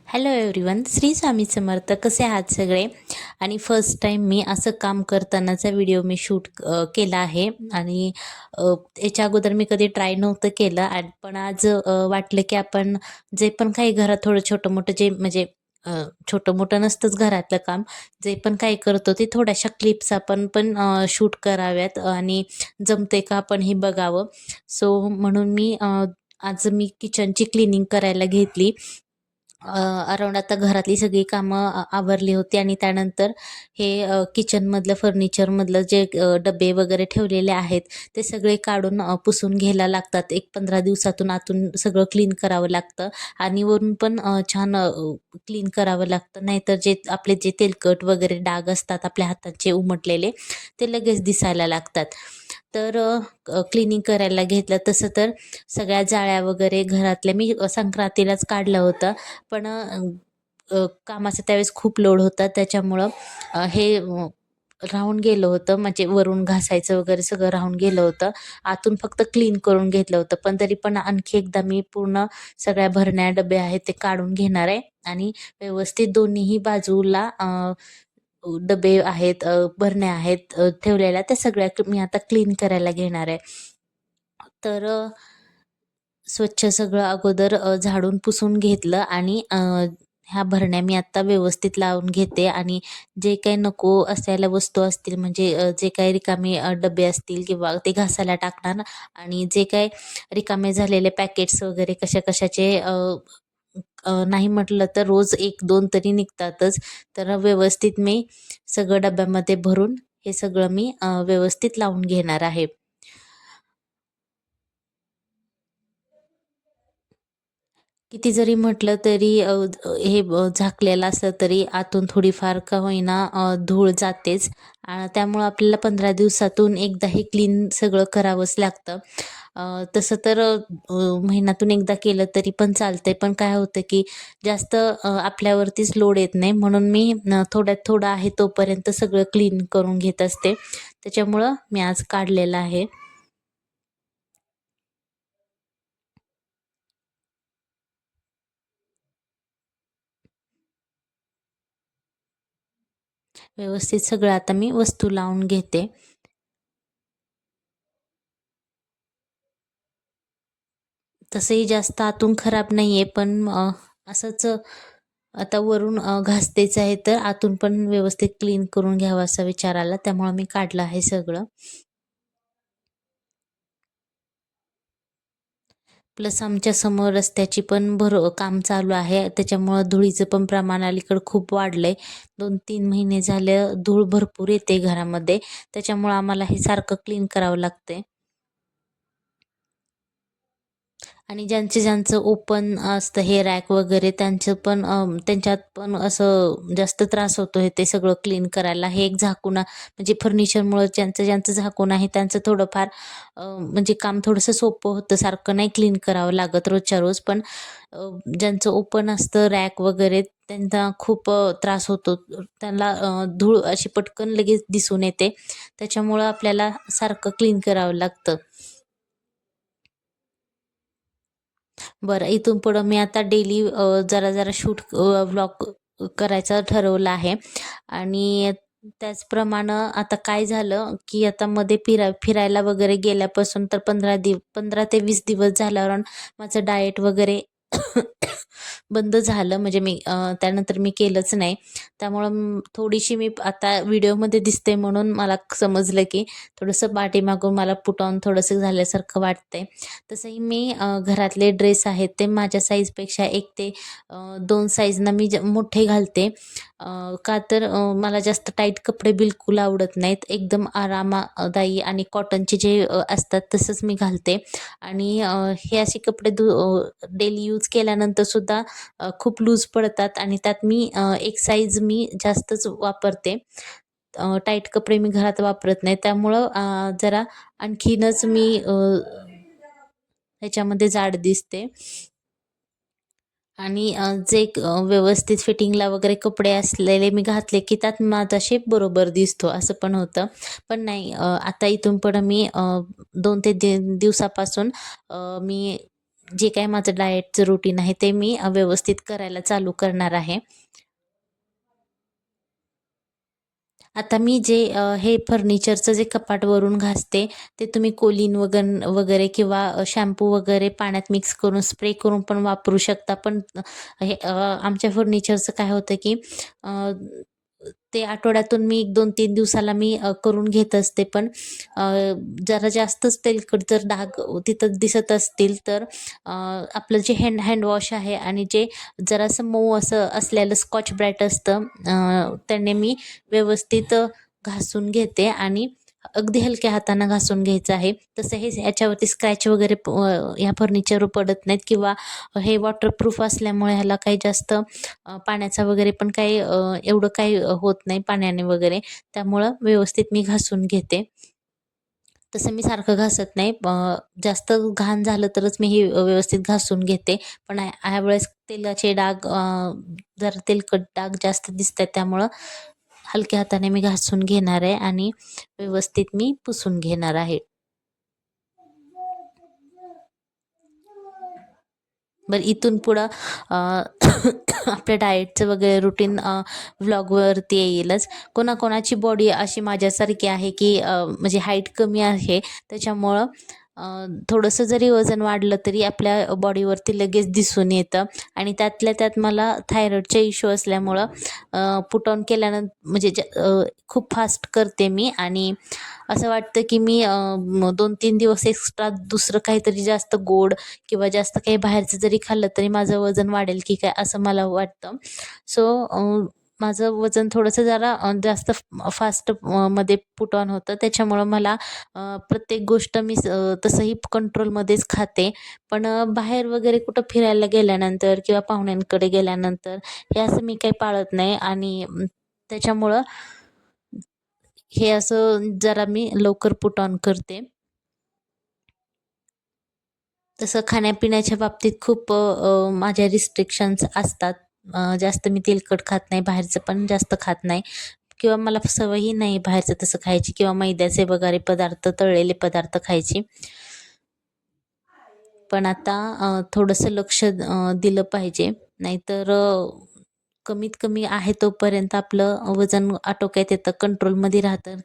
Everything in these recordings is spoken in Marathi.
Hello everyone, Shri Swami Samarth. कसे आहात सगळे? आणि फर्स्ट टाईम मी असं काम करतानाचा व्हिडिओ मी शूट केला आहे. आणि याच्या अगोदर मी कधी ट्राय नव्हतं केलं. आणि पण आज वाटलं की आपण जे पण काही घरात थोडं छोटं मोठं जे म्हणजे छोटं मोठं नसतंच घरातलं काम, जे पण काही करतो ते थोड्याशा क्लिप्स आपण पण शूट कराव्यात आणि जमते का आपण हे बघावं. सो म्हणून आज मी किचनची क्लिनिंग करायला घेतली. अराउंड आता घरातली सगळी कामं आवरली होती आणि त्यानंतर हे किचनमधलं फर्निचरमधलं जे डबे वगैरे ठेवलेले आहेत ते सगळे काढून पुसून घ्यायला लागतात. एक 15 दिवसातून आतून सगळं क्लीन करावं लागतं आणि वरून पण छान क्लीन करावं लागतं. नाहीतर जे तेलकट वगैरे डाग असतात आपल्या हाताचे उमटलेले, ते लगेच दिसायला लागतात. तर क्लिनिंग करायला घेतलं. तसं तर सगळ्या जाळ्या वगैरे घरातल्या मी संक्रांतीलाच काढलं होतं. पण कामाचा त्यावेळेस खूप लोड होता, त्याच्यामुळं हे राहून गेलं होतं. म्हणजे वरून घासायचं वगैरे सगळं राहून गेलं होतं. आतून फक्त क्लीन करून घेतलं होतं. पण तरी पण आणखी एकदा मी पूर्ण सगळ्या भरण्या डबे आहेत ते काढून घेणार आहे आणि व्यवस्थित दोन्हीही बाजूला डबे आहेत, भरण्या आहेत ठेवलेल्या, त्या सगळ्या मी आता क्लीन करायला घेणार आहे. तर स्वच्छ सगळं अगोदर झाडून पुसून घेतलं आणि ह्या भरण्या मी आत्ता व्यवस्थित लावून घेते. आणि जे काही नको असलेल्या वस्तू असतील, म्हणजे जे काही रिकामे डबे असतील किंवा ते घासायला टाकणार. आणि जे काही रिकामे झालेले पॅकेट्स वगैरे कशाचे नाही म्हटलं तर रोज 1-2 तरी निघतातच. तर व्यवस्थित मी सगळं डब्यामध्ये भरून हे सगळं मी व्यवस्थित लावून घेणार आहे. किती जरी म्हटलं तरी झाकलेलं असलं तरी आतून थोडीफार का होईना धूळ जातेच. त्यामुळं आपल्याला 15 दिवसातून एकदा हे क्लीन सगळं करावंच लागतं. तसं तर महिन्यातून एकदा केलं तरी पण चालतंय. पण काय होतं की जास्त आपल्यावरतीच लोड येत नाही, म्हणून मी थोड्यात थोडं आहे तोपर्यंत सगळं क्लीन करून घेत असते. त्याच्यामुळं मी आज काढलेलं आहे. व्यवस्थित सगळं आता मी वस्तू लावून घेते. तसंही जास्त आतून खराब नाहीये, पण असंच आता वरून घासतेच आहे, तर आतून पण व्यवस्थित क्लीन करून घ्यावा असा विचार आला. त्यामुळे मी काढलं आहे सगळं. प्लस आमच्या समोर रस्त्याची पण काम चालू आहे. त्याच्यामुळं धुळीचं पण प्रमाण अलीकडं खूप वाढलंय. 2-3 महिने झाले धूळ भरपूर येते घरामध्ये. त्याच्यामुळं आम्हाला हे सारखं क्लीन करावं लागतंय. आणि ज्यांचं ओपन असतं हे रॅक वगैरे, त्यांच्यात पण असं जास्त त्रास होतो ते सगळं क्लीन करायला. हे एक झाकून म्हणजे फर्निचरमुळं ज्यांचं झाकून आहे त्यांचं थोडंफार म्हणजे काम थोडंसं सोपं होतं. सारखं नाही क्लीन करावं लागत रोजच्या रोज. पण ज्यांचं ओपन असतं रॅक वगैरे, त्यांना खूप त्रास होतो. त्यांना धूळ अशी पटकन लगेच दिसून येते. त्याच्यामुळं आपल्याला सारखं क्लीन करावं लागतं. बरं, इथून पुढं मी आता डेली जरा शूट व्लॉग करायचं ठरवलं आहे. आणि त्याचप्रमाणे आता काय झालं, की आता मध्ये फिरायला वगैरे गेल्यापासून तर 15 ते 20 दिवस झाल्यावर माझं डाएट वगैरे बंद झालं. म्हणजे त्यानंतर मी केलंच नाही. त्यामुळं थोडीशी मी आता व्हिडिओमध्ये दिसते म्हणून मला समजलं, की थोडंसं पाठीमागून मला पुट ऑन थोडंसं झाल्यासारखं वाटतंय. तसंही मी घरातले ड्रेस आहेत ते माझ्या साईजपेक्षा 1 ते 2 साईजनं मी मोठे घालते. का तर मला जास्त टाईट कपडे बिलकुल आवडत नाहीत. एकदम आरामदायी आणि कॉटनचे जे असतात तसंच मी घालते. आणि हे असे कपडे डेली यूज केल्यानंतर सुद्धा खूप लूज पडतात आणि त्यात एक साईज मी जास्तच वापरते. टाईट कपडे मी घरात वापरत नाही. त्यामुळं जरा आणखीनच मी ह्याच्यामध्ये जाड दिसते. आणि व्यवस्थित फिटिंगला वगैरे कपडे असलेले मी घातले, की त्यात माझा शेप बरोबर दिसतो, असं पण होतं. पण नाही, आता इथून पुढं मी 2 ते 3 दिवसापासून मी जे काही माझं डाएटचं रुटीन आहे ते मी व्यवस्थित करायला चालू करणार आहे. आता मी जे हे फर्निचरचं जे कपाट वरून घासते, ते तुम्ही कोलीन वगैरे किंवा शॅम्पू वगैरे पाण्यात मिक्स करून स्प्रे करून पण वापरू शकता. पण हे आमच्या फर्निचरचं काय होतं की अ, ते आठवड्यातून मी 1-2-3 दिवसाला मी करून घेत असते. पण अ, जरा जास्तच तेलकट जर डाग तिथं दिसत असतील तर आपलं जे हँड वॉश आहे आणि जे जरासं मऊ असं असलेलं स्कॉच ब्राईट असतं, त्याने मी व्यवस्थित घासून घेते आणि अगदी हलक्या हाताने घासून घ्यायचं आहे. तसं हे याच्यावरती स्क्रॅच वगैरे ह्या फर्निचरवर पडत नाहीत किंवा हे वॉटरप्रूफ असल्यामुळे ह्याला काही जास्त पाण्याचा वगैरे पण काही एवढं काही होत नाही पाण्याने वगैरे. त्यामुळं व्यवस्थित मी घासून घेते. तसं मी सारखं घासत नाही. जास्त घाण झालं तरच मी हे व्यवस्थित घासून घेते. पण ह्यावेळेस तेलाचे डाग, जरा तेलकट डाग जास्त दिसतायत त्यामुळं हलक्या हाताने मी घासून घेणार आहे आणि व्यवस्थित मी पुसून घेणार आहे. बरं, इथून पुढं आपल्या डाएटचं वगैरे रुटीन व्लॉगवरती येईलच. कोणाकोणाची बॉडी अशी माझ्यासारखी आहे की म्हणजे हाईट कमी आहे, त्याच्यामुळं थोडंसं जरी वजन वाढलं तरी आपल्या बॉडीवरती लगेच दिसून येतं. आणि त्यातल्या त्यात मला थायरॉईडचा इश्यू असल्यामुळं पुट ऑन म्हणजे खूप फास्ट करते मी. आणि असं वाटतं की मी 2-3 दिवस एक्स्ट्रा दुसरं काहीतरी जास्त गोड किंवा जास्त काही बाहेरचं जरी खाल्लं तरी माझं वजन वाढेल की काय असं मला वाटतं. सो माझं वजन थोडंसं जरा जास्त फास्ट मध्ये पुट ऑन होतं. त्याच्यामुळं मला प्रत्येक गोष्ट मी तसंही कंट्रोलमध्येच खाते. पण बाहेर वगैरे कुठं फिरायला गेल्यानंतर किंवा पाहुण्यांकडे गेल्यानंतर हे असं मी काही पाळत नाही. आणि त्याच्यामुळं हे असं जरा मी लवकर पुट ऑन करते. तसं खाण्यापिण्याच्या बाबतीत खूप माझ्या रिस्ट्रिक्शन्स असतात. जास्त मी तेलकट खात नाही, बाहेरचं पण जास्त खात नाही किंवा मला सवयही नाही बाहेरचं तसं खायची किंवा मैद्याचे वगैरे पदार्थ, तळलेले पदार्थ खायची. पण आता थोडंसं लक्ष दिलं पाहिजे. नाहीतर कमीत कमी आहे तोपर्यंत आपलं वजन आटोक्यात येतं, कंट्रोलमध्ये राहतं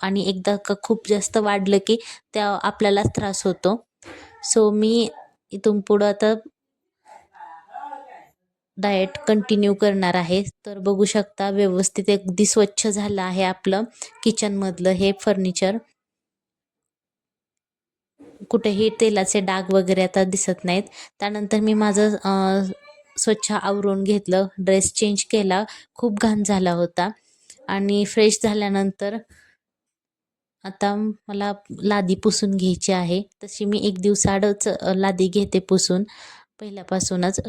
आणि एकदा का खूप जास्त वाढलं की त्या आपल्यालाच त्रास होतो. सो मी इथून पुढं आता डाएट कंटिन्यू करणार आहे. तर बघू शकता व्यवस्थित अगदी स्वच्छ झालं आहे आपलं किचनमधलं हे फर्निचर. कुठेही तेलाचे डाग वगैरे आता दिसत नाहीत. त्यानंतर मी माझं स्वच्छ आवरून घेतलं, ड्रेस चेंज केला. खूप घाण झाला होता आणि फ्रेश झाल्यानंतर आता मला लादी पुसून घ्यायची आहे. तशी मी 1 दिवसाआडच लादी घेते पुसून पहिल्यापासूनच.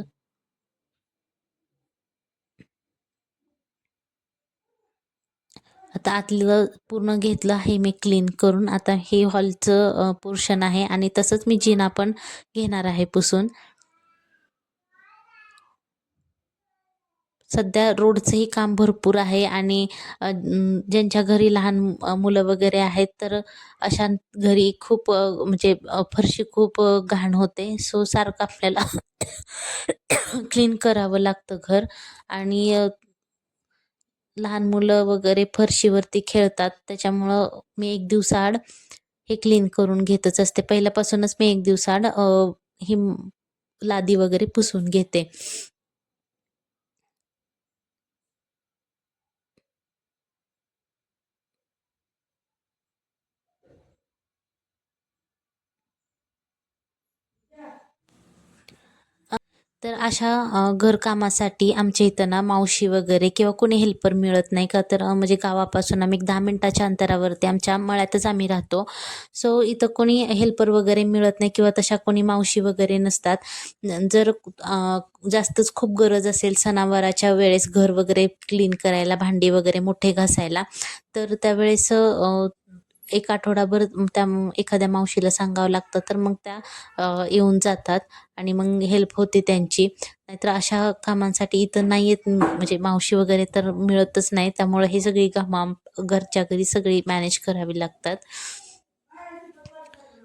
आता आतलं पूर्ण घेतलं आहे मी क्लीन करून. आता हे हॉलचं पोर्शन आहे आणि तसंच मी जिना पण घेणार आहे पुसून. सध्या रोडचंही काम भरपूर आहे आणि ज्यांच्या घरी लहान मुलं वगैरे आहेत तर अशा घरी खूप म्हणजे फरशी खूप घाण होते. सो सारखं आपल्याला क्लीन करावं लागतं घर. आणि लहान मुलं वगैरे फरशीवरती खेळतात, त्याच्यामुळं मी 1 दिवसाआड हे क्लीन करून घेतच असते. पहिल्यापासूनच मी 1 दिवसाआड ही लादी वगैरे पुसून घेते. तर अशा घरकामासाठी आमच्या इथं ना मावशी वगैरे किंवा कोणी हेल्पर मिळत नाही का. तर म्हणजे गावापासून आम्ही 10 मिनिटाच्या अंतरावरती आमच्या मळ्यातच आम्ही राहतो. सो इथं कोणी हेल्पर वगैरे मिळत नाही किंवा तशा कोणी मावशी वगैरे नसतात. जर जास्तच खूप गरज असेल सणावाराच्या वेळेस घर वगैरे क्लीन करायला, भांडी वगैरे मोठे घासायला, तर त्यावेळेस 1 आठवडाभर त्या एखाद्या मावशीला सांगावं लागतं. तर मग त्या येऊन जातात आणि मग हेल्प होते त्यांची. नाहीतर अशा कामांसाठी इथं नाही येत म्हणजे मावशी वगैरे तर मिळतच नाही. त्यामुळे ही सगळी कामं घरच्या घरी सगळी मॅनेज करावी लागतात.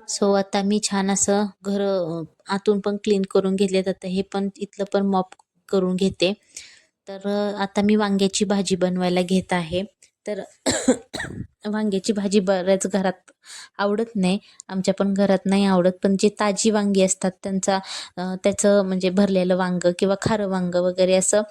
सो आता मी छान असं घर आतून पण क्लीन करून घेतले. आता हे पण इथलं पण मॉप करून घेते. तर आता मी वांग्याची भाजी बनवायला घेत आहे. तर वांग्याची भाजी बऱ्याच घरात आवडत नाही. आमच्या पण घरात नाही आवडत. पण जे ताजी वांगी असतात त्याचं म्हणजे भरलेलं वांगं किंवा खारं वांगं वगैरे असं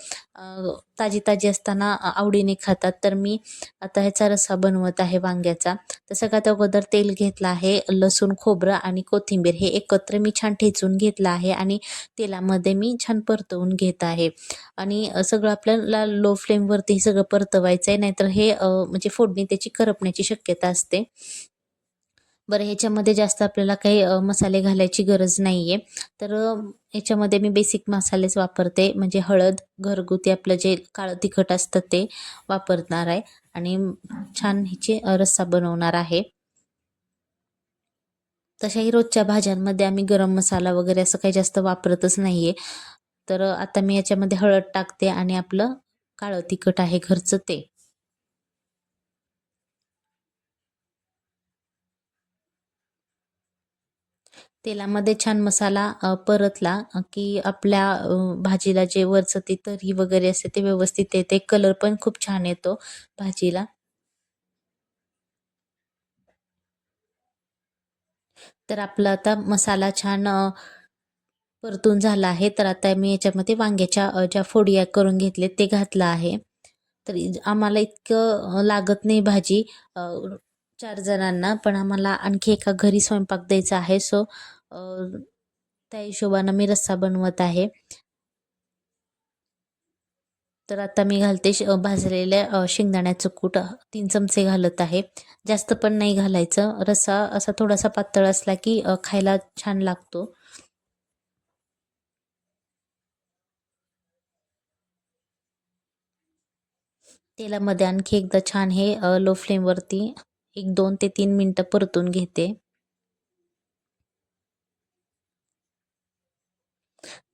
ताजी ताजी असताना आवडीने खातात. तर मी आता ह्याचा रस्सा बनवत आहे वांग्याचा. तर सगळ्यात अगोदर तेल घेतलं आहे. लसूण, खोबरं आणि कोथिंबीर हे एकत्र मी छान ठेचून घेतलं आहे आणि तेलामध्ये मी छान परतवून घेत आहे. आणि सगळं आपल्याला लो फ्लेमवरती हे सगळं परतवायचं आहे. नाहीतर हे म्हणजे फोडणी त्याची करपण्याची शक्यता असते. बरं, ह्याच्यामध्ये जास्त आपल्याला काही मसाले घालायची गरज नाहीये. तर ह्याच्यामध्ये मी बेसिक मसालेच वापरते. म्हणजे हळद, घरगुती आपलं जे काळं तिखट असतं ते वापरणार आहे आणि छान ह्याची रस्सा बनवणार आहे. तशाही रोजच्या भाज्यांमध्ये आम्ही गरम मसाला वगैरे असं काही जास्त वापरतच नाहीये. तर आता मी याच्यामध्ये हळद टाकते आणि आपलं काळं तिखट आहे घरचं ते. तेलामध्ये छान मसाला परतला की आपल्या भाजीला जे वरचं ते तर्री वगैरे असते ते व्यवस्थित येते. कलर पण खूप छान येतो भाजीला. तर आपला आता मसाला छान परतून झाला आहे. तर आता मी याच्यामध्ये वांग्याच्या ज्या फोडी करून घेतले ते घातलं आहे. तर आम्हाला इतकं लागत नाही भाजी 4 जणांना, पण आम्हाला आणखी एका घरी स्वयंपाक द्यायचा आहे. सो त्या हिशोबानं मी रस्सा बनवत आहे. तर आता मी घालते भाजलेल्या शेंगदाण्याचं कूट 3 चमचे घालत आहे. जास्त पण नाही घालायचं. रस्सा असा थोडासा पातळ असला की खायला छान लागतो. तेलामध्ये आणखी एकदा छान हे लो फ्लेमवरती 2 ते 3 मिनिटं परतून घेते.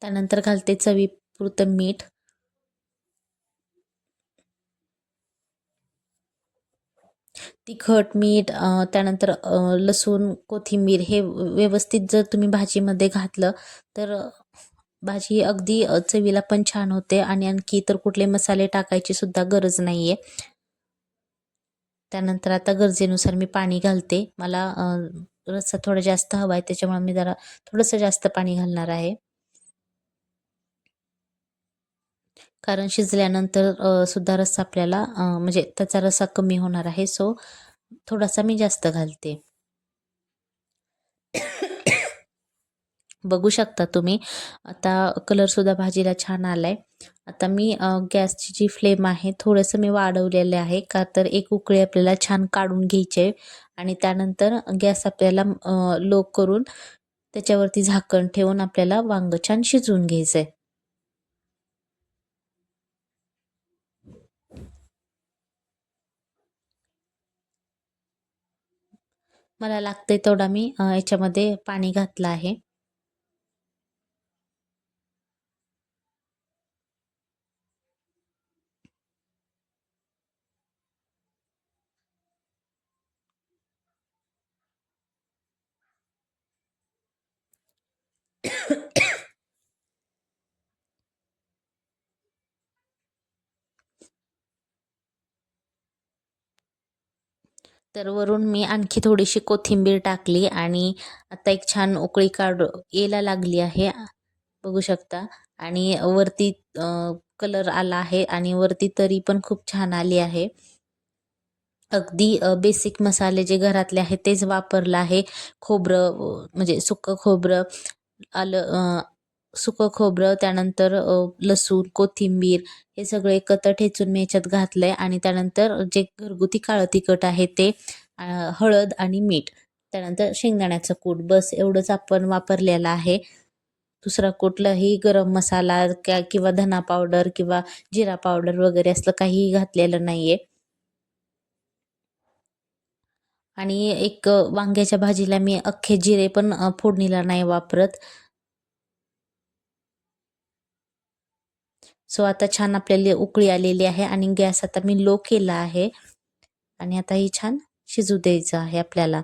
त्यानंतर घालते चवीपुरतं मीठ. तिखट, मीठ त्यानंतर लसूण, कोथिंबीर हे व्यवस्थित जर तुम्ही भाजीमध्ये घातलं तर भाजी अगदी चवीला पण छान होते आणि आणखी इतर कुठले मसाले टाकायची सुद्धा गरज नाहीये. त्यानंतर आता गरजेनुसार मी पाणी घालते. मला रस्सा थोडा जास्त हवा आहे त्याच्यामुळे मी जरा थोडंसं जास्त पाणी घालणार आहे. कारण शिजल्यानंतर सुद्धा रस्सा आपल्याला म्हणजे त्याचा रस्सा कमी होणार आहे. सो थोडासा मी जास्त घालते. बघू शकता तुम्ही आता कलरसुद्धा भाजीला छान आलाय. आता मी गॅसची जी फ्लेम आहे थोडंसं मी वाढवलेले आहे का तर एक उकळी आपल्याला छान काढून घ्यायची आहे आणि त्यानंतर गॅस आपल्याला लो करून त्याच्यावरती झाकण ठेवून आपल्याला वांग छान शिजवून घ्यायचंय. मला लागतंय तेवढा मी याच्यामध्ये पाणी घातलं आहे. तर वरून मी आणखी थोडीशी कोथिंबीर टाकली आणि आता एक छान उकळी यायला लागली आहे. बघू शकता आणि वरती कलर आला आहे आणि वरती तरी पण खूप छान आली आहे. अगदी बेसिक मसाले जे घरातले आहेत तेच वापरलं आहे. खोबरं म्हणजे सुकं खोबरं, आलं सुकं खोबरं, त्यानंतर लसूण, कोथिंबीर हे सगळं एकत्र ठेचून मी ह्याच्यात घातलंय आणि त्यानंतर जे घरगुती काळं तिखट आहे ते, हळद आणि मीठ, त्यानंतर शेंगदाण्याचं कूट बस एवढंच आपण वापरलेलं आहे. दुसरा कुठलाही गरम मसाला किंवा धना पावडर किंवा जिरा पावडर वगैरे असलं काहीही घातलेलं नाहीये. आणि एक वांग्याच्या भाजीला मी अख्खे जिरे पण फोडणीला नाही वापरत. सो आता छान आपल्याला उकळी आलेली आहे आणि गॅस आता मी लो केला आहे आणि आता ही छान शिजू द्यायचं आहे आपल्याला.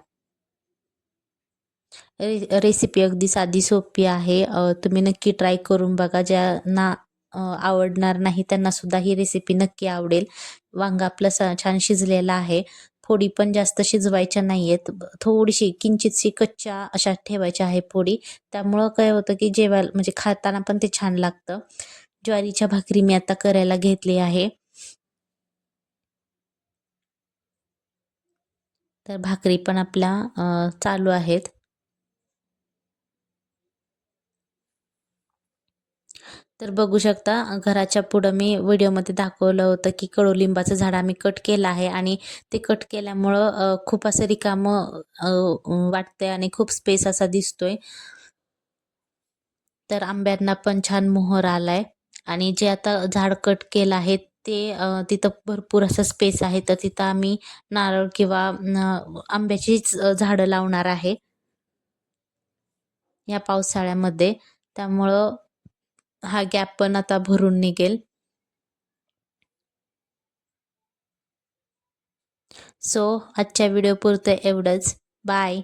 रेसिपी अगदी साधी सोपी आहे. तुम्ही नक्की ट्राय करून बघा. ज्यांना आवडणार नाही त्यांना सुद्धा ही रेसिपी नक्की आवडेल. वांग आपलं छान शिजलेलं आहे. फोडी पण जास्त शिजवायच्या नाहीयेत. थोडीशी किंचितशी कच्च्या अशा ठेवायच्या आहे फोडी. त्यामुळं काय होतं की जेवायला म्हणजे खाताना पण ते छान लागतं. ज्वारीच्या भाकरी मी आता करायला घेतली आहे. तर भाकरी पण आपल्या चालू आहेत. तर बघू शकता घराच्या पुढं मी व्हिडिओमध्ये दाखवलं होतं की कडुलिंबाचं झाड आम्ही कट केलं आहे आणि ते कट केल्यामुळं खूप असं रिकामं वाटतंय आणि खूप स्पेस असा दिसतोय. तर आंब्यांना पण छान मोहर आलाय आणि जे आता झाड कट केलं आहे ते तिथं भरपूर असं स्पेस आहे, तर तिथं आम्ही नारळ किंवा आंब्याचीच झाडं लावणार आहे या पावसाळ्यामध्ये. त्यामुळं हा गॅप पण आता भरून निघेल. सो आजच्या व्हिडिओपुरतं एवढंच. बाय.